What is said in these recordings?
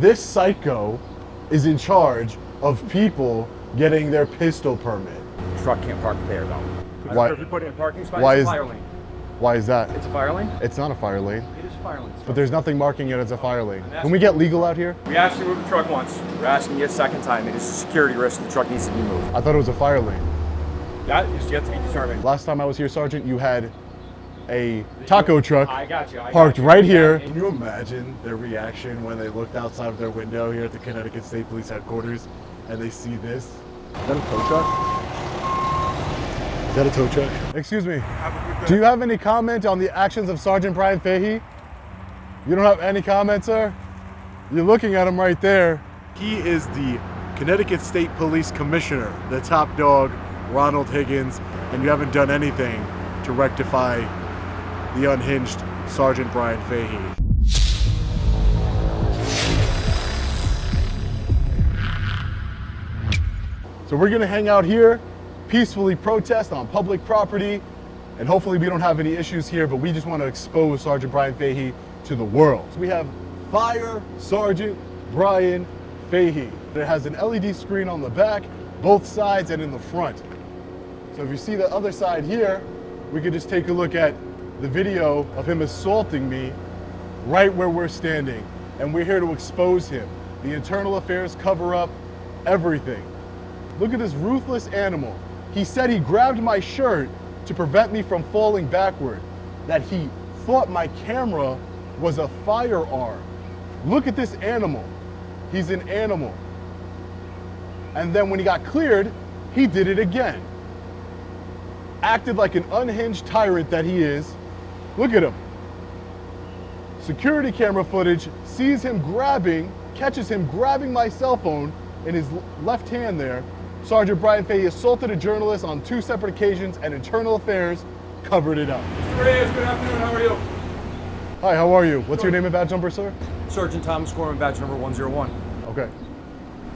This psycho is in charge of people getting their pistol permit. Truck can't park there though. Why? If you put it in a parking spot, Why it's is- a fire lane. Why is that? It's a fire lane? It's not a fire lane, It is a fire lane. but there's nothing marking it as a fire lane. Can we get legal out here? We asked you to move the truck once. We're asking you a second time. It is a security risk. The truck needs to be moved. I thought it was a fire lane. That is yet to be determined. Last time I was here, Sergeant, you had a taco truck I got you. parked right here. Can you imagine their reaction when they looked outside of their window here at the Connecticut State Police headquarters and they see this? Is that a tow truck? Is that a tow truck? Excuse me. Do you have any comment on the actions of Sergeant Bryan Fahey? You don't have any comment, sir? You're looking at him right there. He is the Connecticut State Police Commissioner, the top dog, Ronald Higgins, and you haven't done anything to rectify the unhinged Sergeant Bryan Fahey. So we're gonna hang out here, peacefully protest on public property, and hopefully we don't have any issues here, but we just want to expose Sergeant Bryan Fahey to the world. So we have Fire Sergeant Bryan Fahey. It has an LED screen on the back, both sides, and in the front. So if you see the other side here, we could just take a look at the video of him assaulting me right where we're standing. And we're here to expose him. The internal affairs cover up everything. Look at this ruthless animal. He said he grabbed my shirt to prevent me from falling backward, that he thought my camera was a firearm. Look at this animal. He's an animal. And then when he got cleared, he did it again. Acted like an unhinged tyrant that he is. Look at him. Security camera footage sees him catches him grabbing my cell phone in his left hand there. Sergeant Bryan Fahey assaulted a journalist on 2 separate occasions, and Internal Affairs covered it up. Mr. Reyes, good afternoon. How are you? Hi, how are you? What's your name and badge number, sir? Sergeant Thomas Gorman, badge number 101. Okay.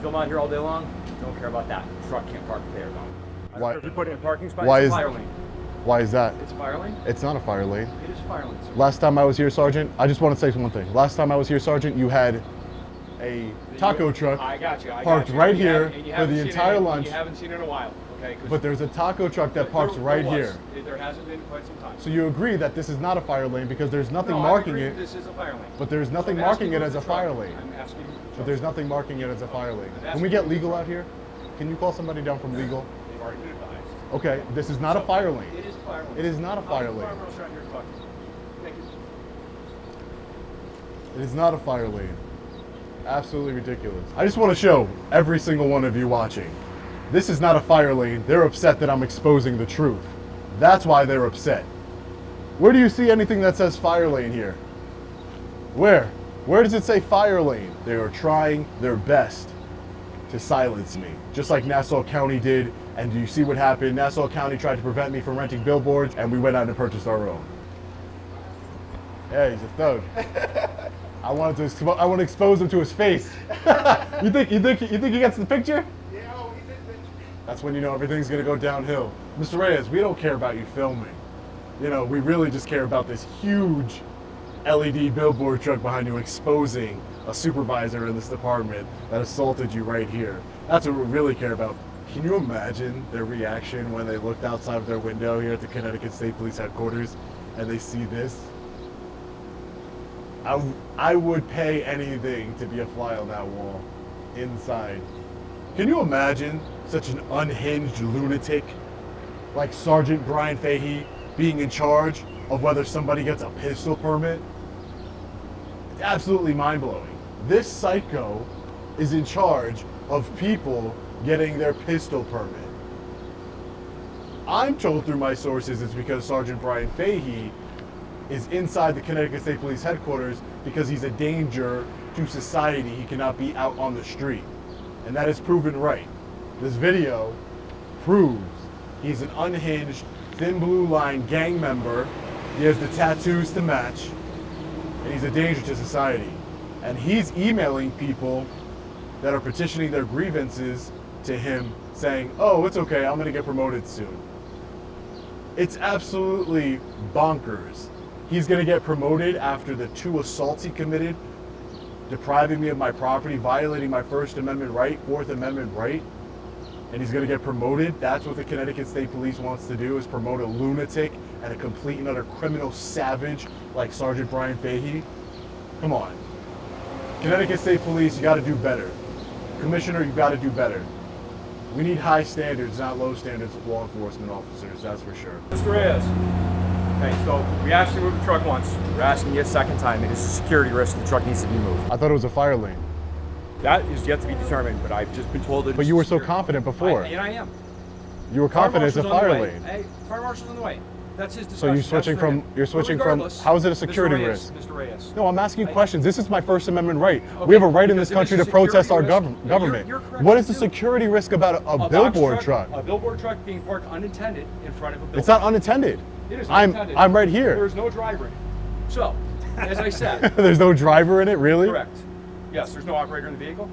Film out here all day long. Don't care about that. Truck can't park there though. Why? If you put it in a parking spot, Why it's is- a fire lane. Why is that? It's a fire lane? It's not a fire lane. It is a fire lane, sir. Last time I was here, Sergeant, I just want to say one thing. Last time I was here, Sergeant, you had a taco truck I got you. parked right here And you for haven't the seen entire it, lunch. You haven't seen it in a while, okay? But there's a taco truck that parks right here. There hasn't been in quite some time. So you agree that this is not a fire lane because there's nothing No, I marking agree it, This is a fire lane. but there's nothing I'm marking asking it you as to a the truck. fire lane. I'm asking you to the But truck. there's nothing marking it as a fire lane. I'm Can we asking get you- legal out here? Can you call somebody down from legal? They've already been advised. Okay, this is not a fire lane. It is a fire lane. It is not a fire lane. Thank you. It is not a fire lane. Absolutely ridiculous. I just want to show every single one of you watching. This is not a fire lane. They're upset that I'm exposing the truth. That's why they're upset. Where do you see anything that says fire lane here? Where? Where does it say fire lane? They are trying their best to silence me, just like Nassau County did. And do you see what happened? Nassau County tried to prevent me from renting billboards, and we went out and purchased our own. Yeah, he's a thug. I want to expose him to his face. You think he gets the picture? Yeah, oh, he did mention. That's when you know everything's gonna go downhill. Mr. Reyes, we don't care about you filming. You know, we really just care about this huge LED billboard truck behind you exposing a supervisor in this department that assaulted you right here. That's what we really care about. Can you imagine their reaction when they looked outside of their window here at the Connecticut State Police headquarters and they see this? I would pay anything to be a fly on that wall inside. Can you imagine such an unhinged lunatic like Sergeant Bryan Fahey being in charge of whether somebody gets a pistol permit? It's absolutely mind-blowing. This psycho is in charge of people getting their pistol permit. I'm told through my sources it's because Sergeant Bryan Fahey is inside the Connecticut State Police headquarters because he's a danger to society. He cannot be out on the street. And that is proven right. This video proves he's an unhinged, thin blue line gang member. He has the tattoos to match, and he's a danger to society. And he's emailing people that are petitioning their grievances to him saying, oh, it's okay, I'm gonna get promoted soon. It's absolutely bonkers. He's gonna get promoted after the 2 assaults he committed depriving me of my property, violating my First Amendment right, Fourth Amendment right, and he's gonna get promoted. That's what the Connecticut State Police wants to do, is promote a lunatic and a complete and utter criminal savage like Sergeant Bryan Fahey. Come on. Connecticut State Police, you gotta do better. Commissioner, you gotta do better. We need high standards, not low standards of law enforcement officers, that's for sure. Mr. Reyes. Okay, so we asked you to move the truck once. We're asking you a second time. It is a security risk. The truck needs to be moved. I thought it was a fire lane. That is yet to be determined, but I've just been told that. But you were so confident before. And I am. You were confident it's a fire lane. Hey, fire marshal's on the way. That's his So discussion. you're switching from, how is it a security risk? Mr. Reyes. No, I'm asking you questions. This is my First Amendment right. We have a right in this country to protest our government. You're correct. What is the security risk about a billboard truck? A billboard truck being parked unattended in front of a billboard. It's not unattended. It is unattended. I'm right here. There's no driver in it. So, as I said. There's no driver in it, really? Correct. Yes, there's no operator in the vehicle.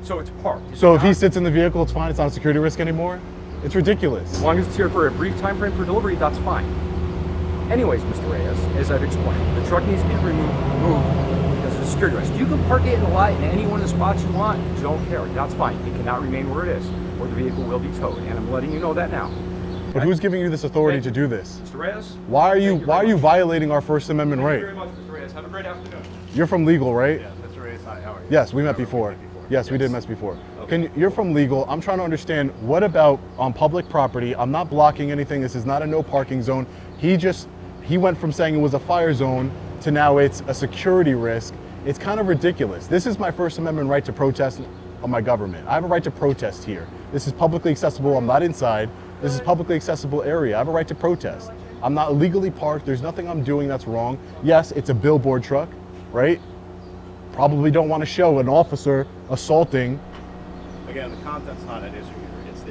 So it's parked. So if he sits in the vehicle, it's fine. It's not a security risk anymore? It's ridiculous. As long as it's here for a brief time frame for delivery, that's fine. Anyways, Mr. Reyes, as I've explained, the truck needs to be moved because of the security risk. You can park it in the lot in any one of the spots you want. Don't care. That's fine. It cannot remain where it is, or the vehicle will be towed. And I'm letting you know that now. But who's giving you this authority to do this? Mr. Reyes? Why are you violating our First Amendment right? Thank you very much, Mr. Reyes. Have a great afternoon. You're from legal, right? Yeah, Mr. Reyes, hi, how are you? Yes, we met before. Yes, we did met before. Okay. You're from legal. I'm trying to understand, what about on public property? I'm not blocking anything. This is not a no parking zone. He went from saying it was a fire zone to now it's a security risk. It's kind of ridiculous. This is my First Amendment right to protest on my government. I have a right to protest here. This is publicly accessible. I'm not inside. This is publicly accessible area. I have a right to protest. I'm not illegally parked. There's nothing I'm doing that's wrong. Yes, it's a billboard truck, right? Probably don't want to show an officer assaulting. Again, the content's not an issue here. It's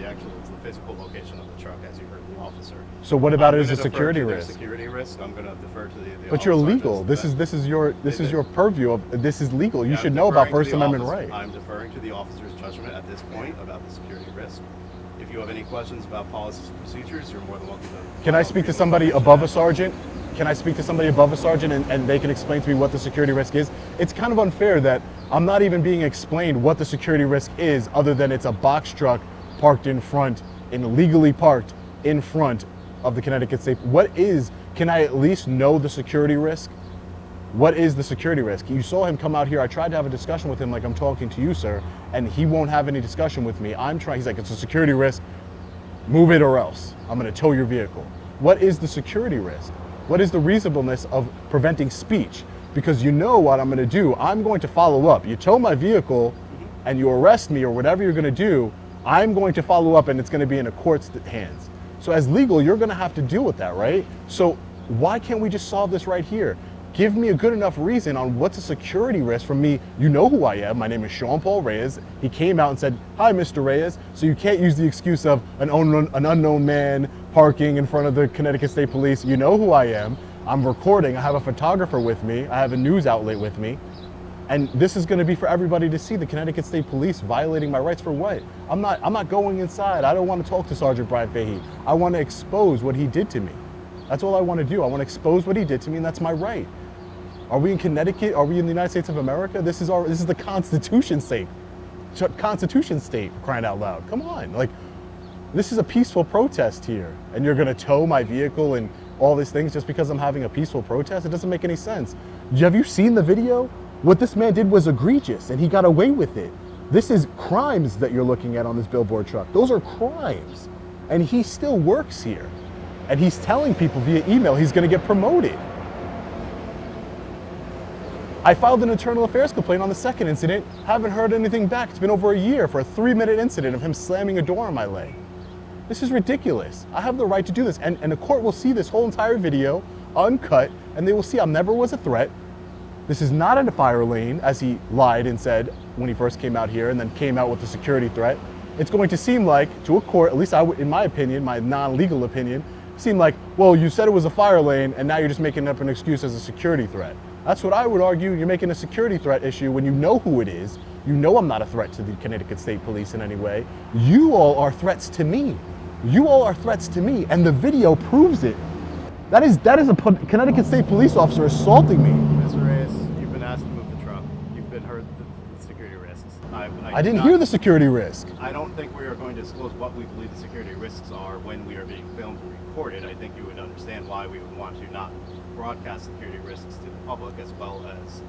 the physical location of the truck, as you heard the officer. So what about it as a security risk? Security risk. I'm going to defer to the But you're officer legal. This is your purview of this is legal. You Yeah, should I'm know about deferring to First the Amendment officer. right. I'm deferring to the officer's judgment at this point about the security risk. If you have any questions about policies and procedures, you're more than welcome to. Can I speak to somebody above a sergeant? Can I speak to somebody above a sergeant and they can explain to me what the security risk is? It's kind of unfair that I'm not even being explained what the security risk is, other than it's a box truck parked in front, illegally parked in front of the Connecticut State. Can I at least know the security risk? What is the security risk? You saw him come out here. I tried to have a discussion with him like I'm talking to you, sir, and he won't have any discussion with me. He's like, it's a security risk. Move it or else. I'm gonna tow your vehicle. What is the security risk? What is the reasonableness of preventing speech? Because you know what I'm gonna do. I'm going to follow up. You tow my vehicle and you arrest me or whatever you're gonna do, I'm going to follow up and it's gonna be in a court's hands. So as legal, you're gonna have to deal with that, right? So why can't we just solve this right here? Give me a good enough reason on what's a security risk from me. You know who I am. My name is Sean Paul Reyes. He came out and said, hi, Mr. Reyes. So you can't use the excuse of an unknown man parking in front of the Connecticut State Police. You know who I am. I'm recording. I have a photographer with me. I have a news outlet with me. And this is going to be for everybody to see. The Connecticut State Police violating my rights for what? I'm not going inside. I don't want to talk to Sergeant Bryan Fahey. I want to expose what he did to me. That's all I want to do. I want to expose what he did to me, and that's my right. Are we in Connecticut? Are we in the United States of America? This is the Constitution state. Constitution state, crying out loud. Come on. Like, this is a peaceful protest here. And you're going to tow my vehicle and all these things just because I'm having a peaceful protest? It doesn't make any sense. Have you seen the video? What this man did was egregious and he got away with it. This is crimes that you're looking at on this billboard truck. Those are crimes. And he still works here. And he's telling people via email he's going to get promoted. I filed an internal affairs complaint on the second incident, haven't heard anything back. It's been over a year for a 3-minute incident of him slamming a door on my leg. This is ridiculous. I have the right to do this. And the court will see this whole entire video uncut, and they will see I never was a threat. This is not in a fire lane, as he lied and said when he first came out here and then came out with the security threat. It's going to seem like, to a court, at least in my opinion, my non-legal opinion, seem like, well, you said it was a fire lane and now you're just making up an excuse as a security threat. That's what I would argue. You're making a security threat issue when you know who it is. You know I'm not a threat to the Connecticut State Police in any way. You all are threats to me. You all are threats to me, and the video proves it. That is a Connecticut State Police officer assaulting me. Mr. Reyes, you've been asked to move the truck. You've been heard. I didn't hear the security risk. I don't think we are going to disclose what we believe the security risks are when we are being filmed and recorded. I think you would understand why we would want to not broadcast security risks to the public, as well as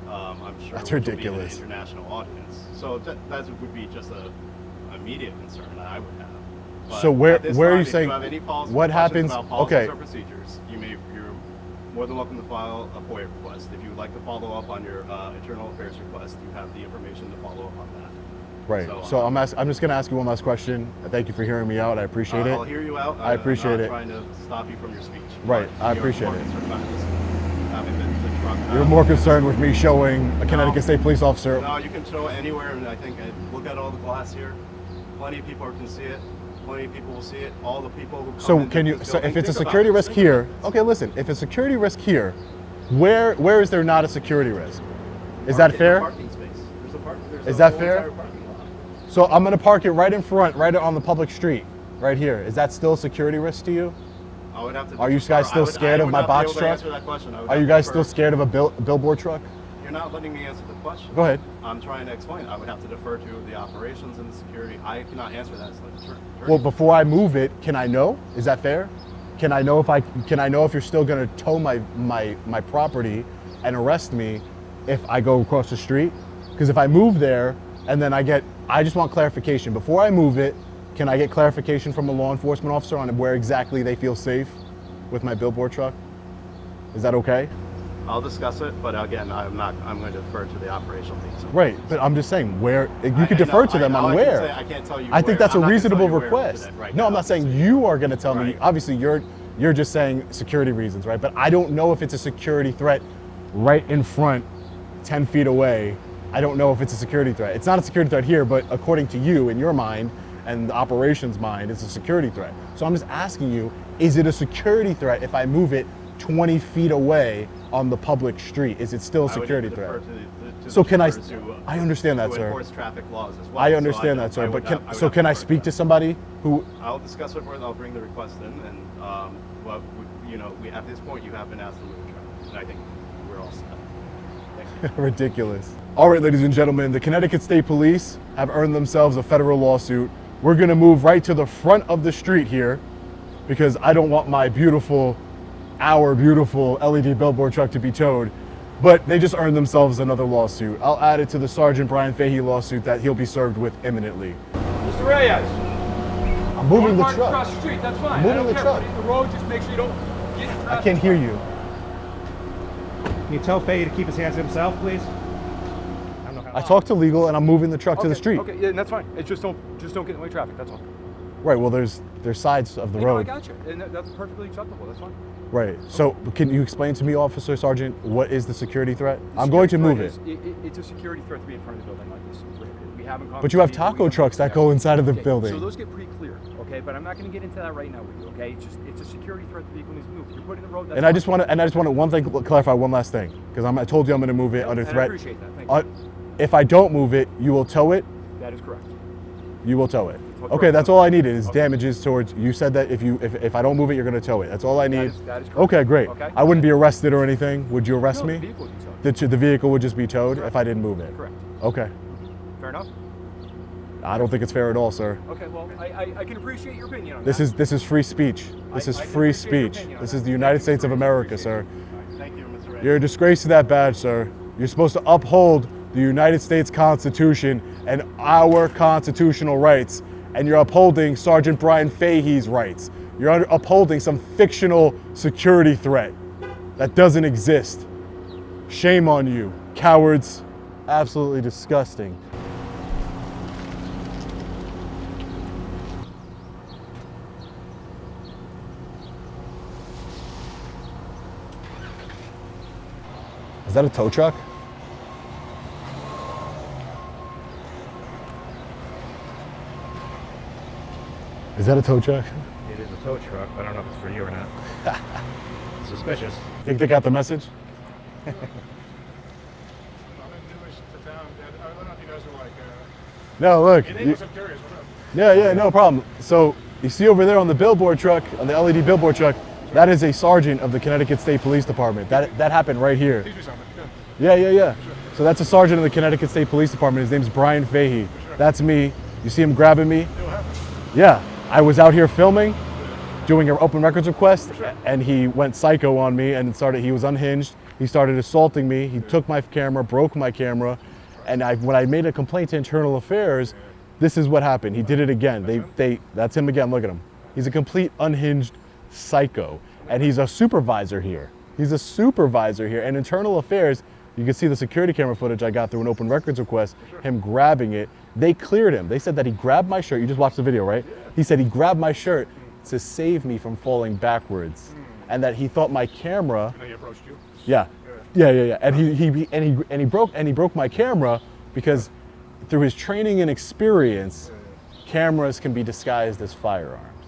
I'm sure That's which will ridiculous. be an international audience. So that would be just a immediate concern that I would have. But So where at this are time, you if saying? you have any policy What questions happens? about policies Okay. or procedures, you're more than welcome to file a FOIA request. If you would like to follow up on your internal affairs request, you have the information to follow up on that. Right. So I'm just going to ask you one last question. Thank you for hearing me out. I appreciate I'll it. hear you out. I appreciate it. I'm not trying to stop you from your speech. Right, But I you're appreciate more it. concerned about just having the truck. You're more concerned with me showing a Connecticut State police officer. No, you can show it anywhere, and I think look at all the glass here. Plenty of people can see it. Plenty of people will see it. All the people who come So into can you? this So building, if it's a think about security this. risk here, okay, listen. If it's a security risk here, where is there not a security risk? Is that Park it in a fair? parking space. There's Is a that whole fair? entire parking lot. So I'm going to park it right in front, right on the public street, right here. Is that still a security risk to you? I would have to Are you guys still scared of my box truck? Are you guys still scared of a billboard truck? You're not letting me answer the question. Go ahead. I'm trying to explain. I would have to defer to the operations and the security. I cannot answer that as an attorney. Well, before I move it, can I know? Is that fair? Can I know if you're still going to tow my property and arrest me if I go across the street? Because if I move there and then I just want clarification. Before I move it, can I get clarification from a law enforcement officer on where exactly they feel safe with my billboard truck? Is that okay? I'll discuss it, but again, I'm going to defer to the operational teams. Right, but I'm just saying where you could defer to them on where. I can't tell you. I think that's a I'm not gonna reasonable tell you where request. today, right No, now. I'm not saying you are going to tell me. Right. Obviously, you're just saying security reasons, right? But I don't know if it's a security threat right in front, 10 feet away. I don't know if it's a security threat. It's not a security threat here, but according to you, in your mind and the operations mind, it's a security threat. So I'm just asking you, is it a security threat if I move it 20 feet away on the public street? Is it still a security threat? So can I? I understand that, sir. Enforce traffic laws as well. I understand that, sir. But can I speak to somebody who? I'll discuss it further. I'll bring the request in, and at this point, you have been asked to move the truck, and I think we're all set. Ridiculous. All right, ladies and gentlemen, the Connecticut State Police have earned themselves a federal lawsuit. We're gonna move right to the front of the street here because I don't want our beautiful LED billboard truck to be towed, but they just earned themselves another lawsuit. I'll add it to the Sergeant Bryan Fahey lawsuit that he'll be served with imminently. Mr. Reyes. I'm moving the Park truck. across the street, that's fine. Moving I don't the care. truck. But the road, just make sure you don't get in I traffic. can't hear you. Can you tell Fahey to keep his hands to himself, please? I talked to legal and I'm moving the truck to the street. Okay, yeah, that's fine. It's just don't get in the way of traffic. That's all. Right, well there's sides of the I road. got you, and that's perfectly acceptable. That's fine. Right. So can you explain to me, Officer Sergeant, what is the security threat? I'm going to move it. It's a security threat to be in front of the building like this. We haven't. But you have taco trucks that go inside of the Okay, building. So those get pretty clear, okay? But I'm not going to get into that right now with you, okay? It's a security threat. The vehicle needs to move. You're putting the road. That's And I fine. just want to one thing clarify one last thing because I told you I'm going to move it under And threat. I appreciate that. Thank you. If I don't move it, you will tow it. That is correct. You will tow it. Correct. Okay, that's all I needed is Okay. damages towards. You said that if I don't move it, you're going to tow it. That's all I need. That is correct. Okay, great. Okay. I wouldn't be arrested or anything. Would you arrest No, me? the vehicle would be towed. The vehicle would just be towed Correct. if I didn't move it. Correct. Okay. Fair enough. I don't think it's fair at all, sir. Okay. Well, I can appreciate your opinion on This that. is free speech. This is I can free appreciate your speech. opinion on This that. is the United Thank you. States of America, Appreciate sir. it. Thank you, Mr. Reyes. You're a disgrace to that badge, sir. You're supposed to uphold the United States Constitution and our constitutional rights, and you're upholding Sergeant Bryan Fahey's rights. You're upholding some fictional security threat that doesn't exist. Shame on you, cowards. Absolutely disgusting. Is that a tow truck? Is that a tow truck? It is a tow truck. I don't know if it's for you or not. Suspicious. Think they got the message? I'm newest to town. I don't know if you guys are like. No, look. In English, I'm curious. What's up? Yeah, no problem. So you see over there on the billboard truck, on the LED billboard truck, that is a sergeant of the Connecticut State Police Department. That happened right here. Teach me something. Good. Yeah. Sure. So that's a sergeant of the Connecticut State Police Department. His name's Bryan Fahey. That's me. You see him grabbing me? Yeah, I was out here filming, doing an open records request, and he went psycho on me and he was unhinged. He started assaulting me. He took my camera, broke my camera, and when I made a complaint to Internal Affairs, this is what happened. He did it again. That's him again, look at him. He's a complete unhinged psycho, and he's a supervisor here. He's a supervisor here, and Internal Affairs, you can see the security camera footage I got through an open records request, him grabbing it. They cleared him. They said that he grabbed my shirt. You just watched the video, right? He said he grabbed my shirt to save me from falling backwards, and that he thought my camera. And he approached you. Yeah. And he broke my camera because through his training and experience, cameras can be disguised as firearms.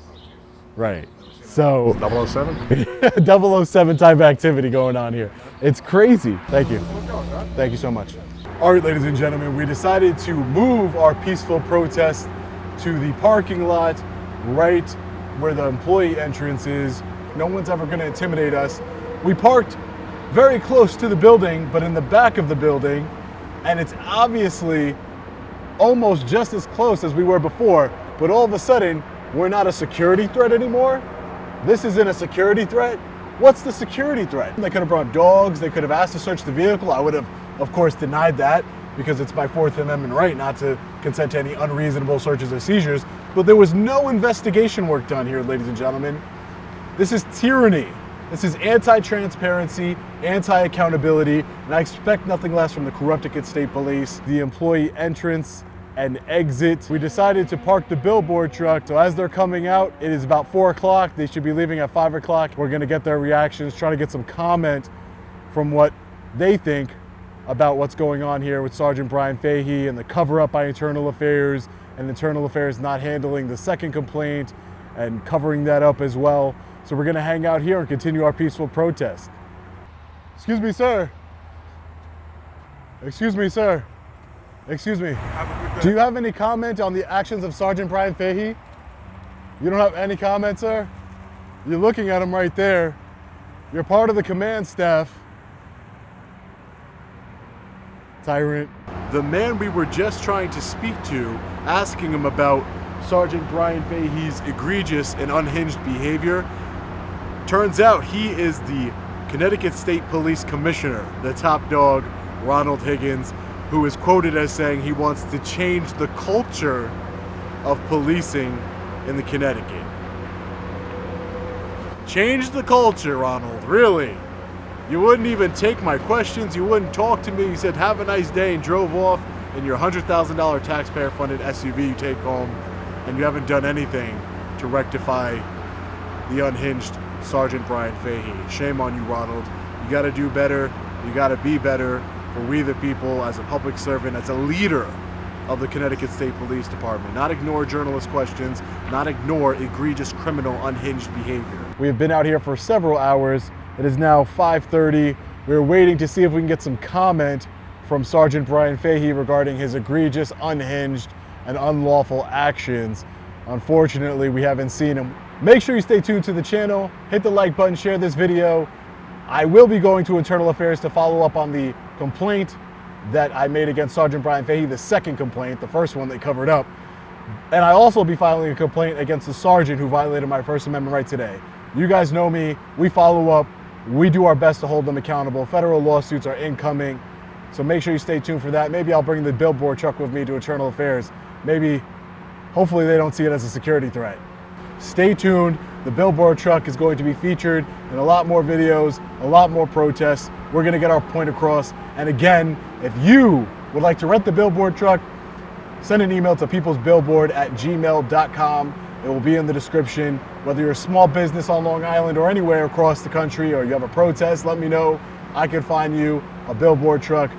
Right. So 007? 007 type of activity going on here. It's crazy. Thank you. Thank you so much. All right, ladies and gentlemen, we decided to move our peaceful protest to the parking lot right where the employee entrance is. No one's ever going to intimidate us. We parked very close to the building, but in the back of the building, and it's obviously almost just as close as we were before, but all of a sudden, we're not a security threat anymore. This isn't a security threat. What's the security threat? They could have brought dogs, they could have asked to search the vehicle. I would have, of course, denied that because it's my Fourth Amendment right not to consent to any unreasonable searches or seizures. But there was no investigation work done here, ladies and gentlemen. This is tyranny. This is anti-transparency, anti-accountability, and I expect nothing less from the Connecticut State Police. The employee entrance and exit. We decided to park the billboard truck, so as they're coming out, it is about 4 o'clock. They should be leaving at 5 o'clock. We're gonna get their reactions, try to get some comment from what they think about what's going on here with Sergeant Bryan Fahey and the cover-up by Internal Affairs, and Internal Affairs not handling the second complaint and covering that up as well. So we're gonna hang out here and continue our peaceful protest. Excuse me, sir. Excuse me, sir. Excuse me. Do you have any comment on the actions of Sergeant Bryan Fahey? You don't have any comment, sir? You're looking at him right there. You're part of the command staff. Tyrant. The man we were just trying to speak to, asking him about Sergeant Bryan Fahey's egregious and unhinged behavior, turns out he is the Connecticut State Police Commissioner, the top dog, Ronnell Higgins, who is quoted as saying he wants to change the culture of policing in the Connecticut. Change the culture, Ronald, really. You wouldn't even take my questions, you wouldn't talk to me, you said have a nice day and drove off in your $100,000 taxpayer-funded SUV you take home, and you haven't done anything to rectify the unhinged Sergeant Bryan Fahey. Shame on you, Ronald. You gotta do better, you gotta be better for we the people, as a public servant, as a leader of the Connecticut State Police Department. Not ignore journalist questions, not ignore egregious criminal unhinged behavior. We have been out here for several hours. It is now 5:30. We're waiting to see if we can get some comment from Sergeant Bryan Fahey regarding his egregious, unhinged, and unlawful actions. Unfortunately, we haven't seen him. Make sure you stay tuned to the channel, hit the like button, share this video. I will be going to Internal Affairs to follow up on the complaint that I made against Sergeant Bryan Fahey, the second complaint, the first one they covered up. And I also will be filing a complaint against the sergeant who violated my First Amendment right today. You guys know me, we follow up, we do our best to hold them accountable. Federal lawsuits are incoming, so make sure you stay tuned for that. Maybe I'll bring the billboard truck with me to Internal Affairs. Maybe, hopefully they don't see it as a security threat. Stay tuned, the billboard truck is going to be featured in a lot more videos, a lot more protests. We're gonna get our point across. And again, if you would like to rent the billboard truck, send an email to peoplesbillboard@gmail.com. It will be in the description. Whether you're a small business on Long Island or anywhere across the country, or you have a protest, let me know. I can find you a billboard truck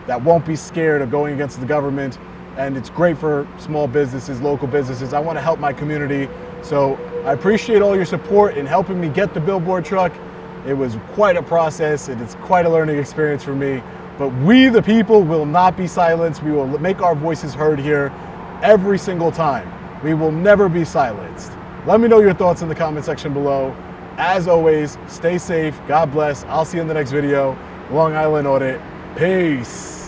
that won't be scared of going against the government. And it's great for small businesses, local businesses. I want to help my community. So I appreciate all your support in helping me get the billboard truck. It was quite a process, and it's quite a learning experience for me. But we, the people, will not be silenced. We will make our voices heard here every single time. We will never be silenced. Let me know your thoughts in the comment section below. As always, stay safe. God bless. I'll see you in the next video. Long Island Audit. Peace.